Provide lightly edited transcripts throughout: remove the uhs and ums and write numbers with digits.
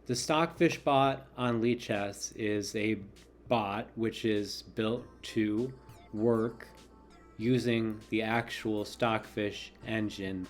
The Stockfish bot on Lichess is a bot which is built to work using the actual Stockfish engine.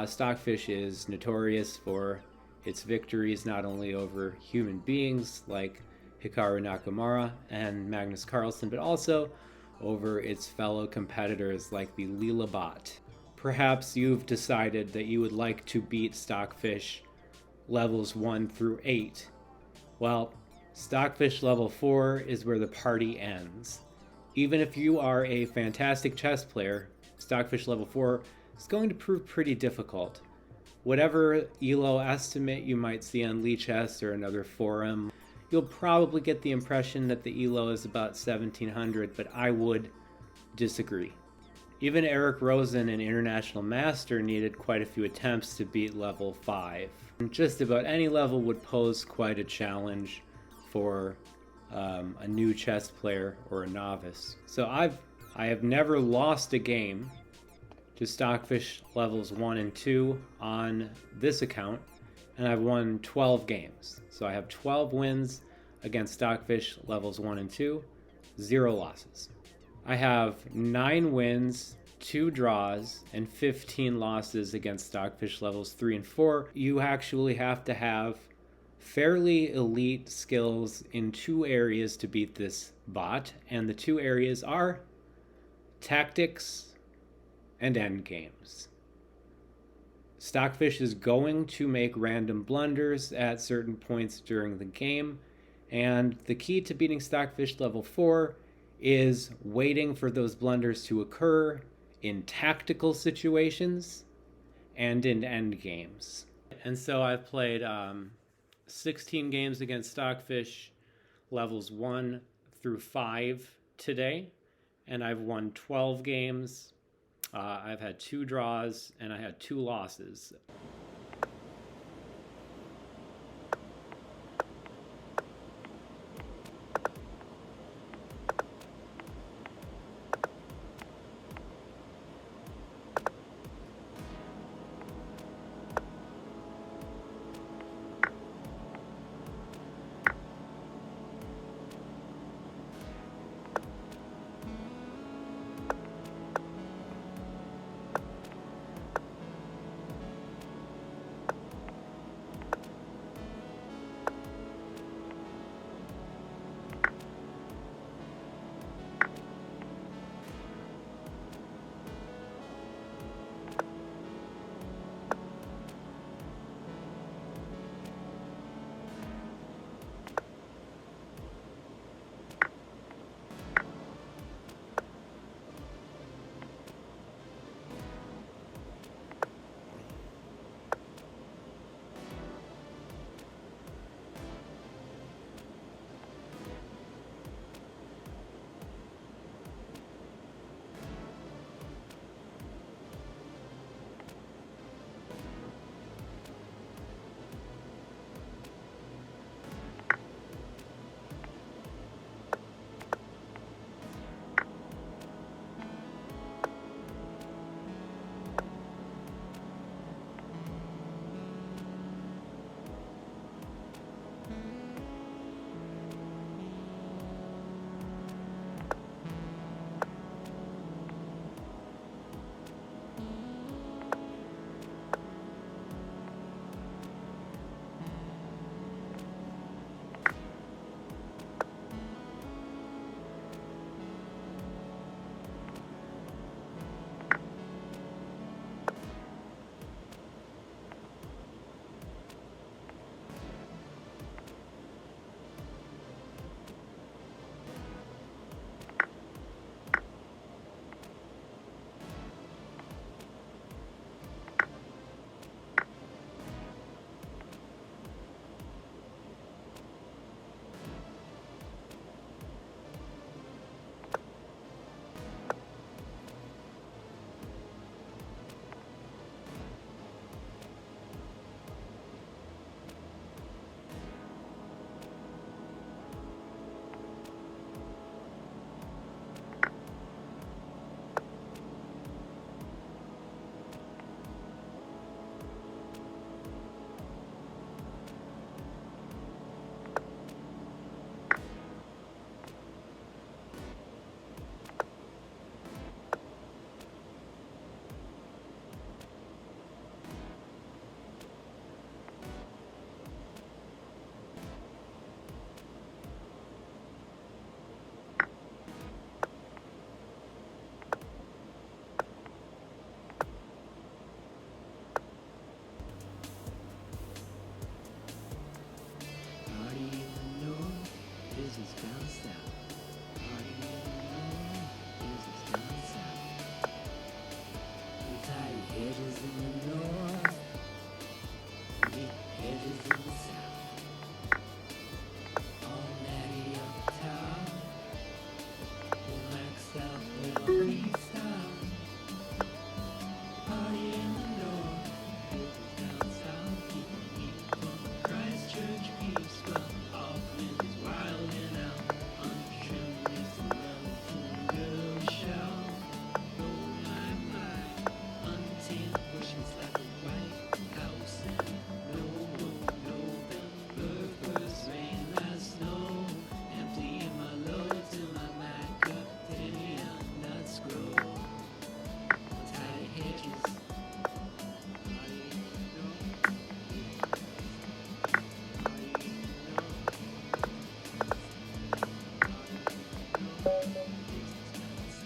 Stockfish is notorious for its victories not only over human beings like Hikaru Nakamura and Magnus Carlsen, but also over its fellow competitors like the Leela bot. Perhaps you've decided that you would like to beat Stockfish levels 1 through 8. Well, Stockfish level 4 is where the party ends. Even if you are a fantastic chess player, Stockfish level 4 is going to prove pretty difficult. Whatever ELO estimate you might see on Lichess or another forum, you'll probably get the impression that the ELO is about 1700, but I would disagree. Even Eric Rosen, an international master, needed quite a few attempts to beat level 5. Just about any level would pose quite a challenge for a new chess player or a novice. So I have never lost a game to Stockfish levels 1 and 2 on this account, and I've won 12 games. So I have 12 wins against Stockfish levels 1 and 2, 0 losses. I have 9 wins, 2 draws, and 15 losses against Stockfish levels 3 and 4. You actually have to have fairly elite skills in 2 areas to beat this bot, and the 2 areas are tactics and endgames. Stockfish is going to make random blunders at certain points during the game, and the key to beating Stockfish level 4 is waiting for those blunders to occur in tactical situations and in endgames. And so I've played 16 games against Stockfish levels 1 through 5 today, and I've won 12 games. I've had 2 draws and I had 2 losses.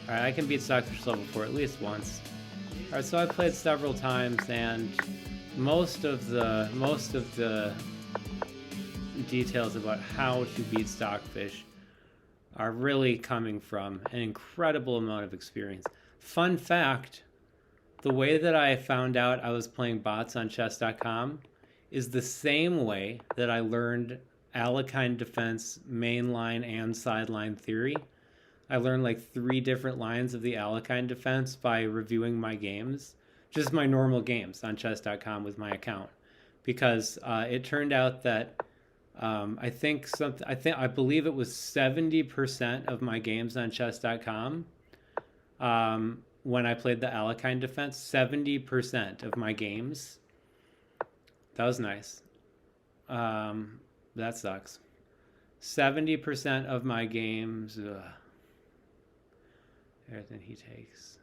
Alright, I can beat Stockfish level 4 at least once. Alright, so I played several times, and most of the details about how to beat Stockfish are really coming from an incredible amount of experience. Fun fact, the way that I found out I was playing bots on chess.com is the same way that I learned Alekhine defense mainline and sideline theory. I learned like 3 different lines of the Alekhine defense by reviewing my games, just my normal games on chess.com with my account, because it turned out that I believe it was 70% of my games on chess.com when I played the Alekhine defense. 70% of my games. That was nice. That sucks. 70% of my games. Everything he takes.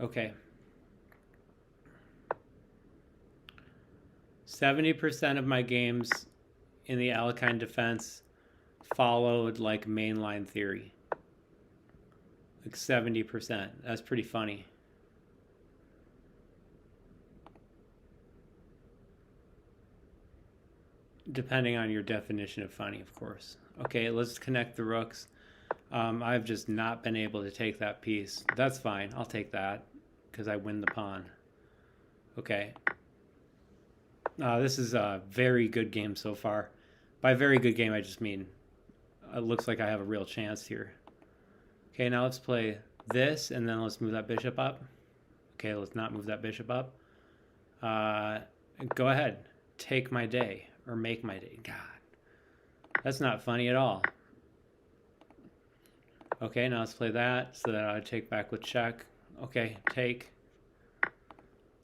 Okay. 70% of my games in the Alekhine defense followed like mainline theory. Like 70%. That's pretty funny. Depending on your definition of funny, of course. Okay, let's connect the rooks. I've just not been able to take that piece. That's fine. I'll take that because I win the pawn. Okay. This is a very good game so far. By very good game, I just mean it looks like I have a real chance here. Okay, now let's play this, and then let's move that bishop up. Okay, let's not move that bishop up. Go ahead. Take my day. Or make my day. God. That's not funny at all. Okay, now let's play that so that I take back with check. Okay, take.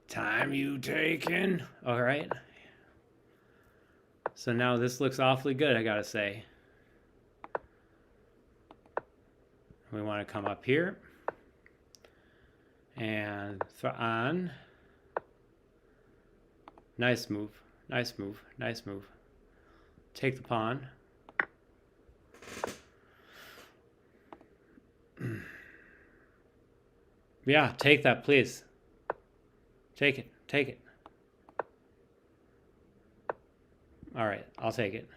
Time you taken. All right. So now this looks awfully good, I gotta say. We want to come up here and throw on. Nice move. Nice move. Nice move. Take the pawn. Yeah, take that, please. Take it. Take it. All right, I'll take it.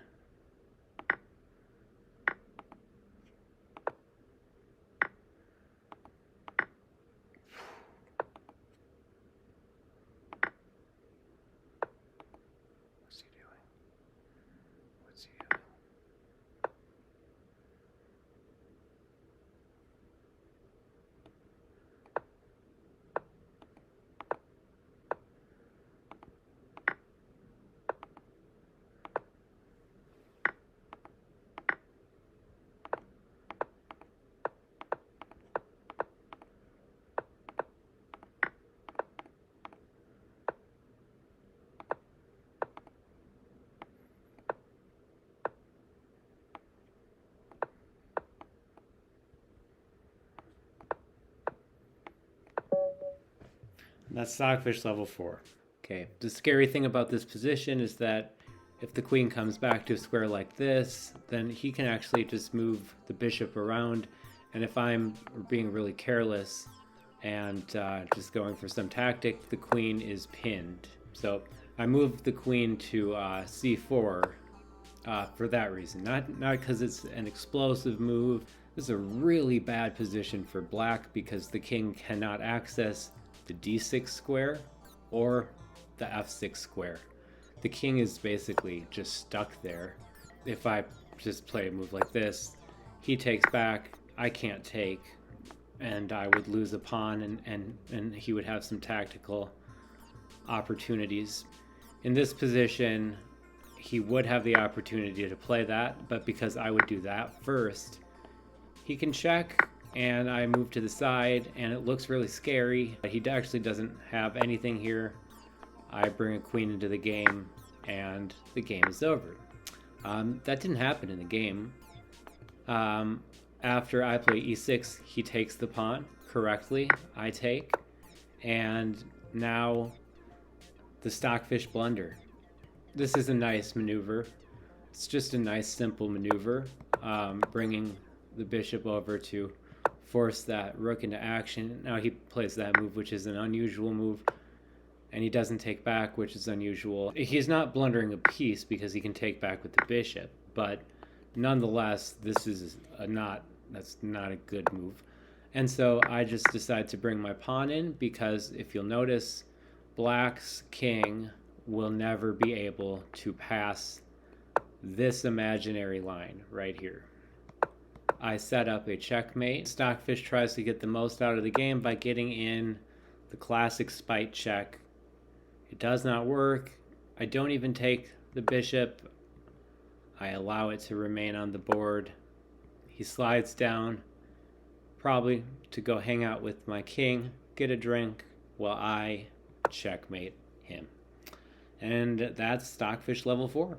That's Stockfish level 4. Okay, the scary thing about this position is that if the queen comes back to a square like this, then he can actually just move the bishop around. And if I'm being really careless and just going for some tactic, the queen is pinned. So I moved the queen to c4 for that reason. Not because it's an explosive move. This is a really bad position for black because the king cannot access the d6 square or the f6 square. The king is basically just stuck there. If I just play a move like this, he takes back, I can't take, and I would lose a pawn, and he would have some tactical opportunities. In this position, he would have the opportunity to play that, but because I would do that first, he can check, and I move to the side, and it looks really scary. He actually doesn't have anything here. I bring a queen into the game, and the game is over. That didn't happen in the game. After I play e6, he takes the pawn correctly. I take, and now the Stockfish blunder. This is a nice maneuver. It's just a nice simple maneuver, bringing the bishop over to force that rook into action. Now he plays that move, which is an unusual move, and he doesn't take back, which is unusual. He's not blundering a piece because he can take back with the bishop, but nonetheless, that's not a good move. And so I just decide to bring my pawn in because if you'll notice, black's king will never be able to pass this imaginary line right here. I set up a checkmate. Stockfish tries to get the most out of the game by getting in the classic spite check. It does not work. I don't even take the bishop. I allow it to remain on the board. He slides down, probably to go hang out with my king, get a drink, while I checkmate him. And that's Stockfish level 4.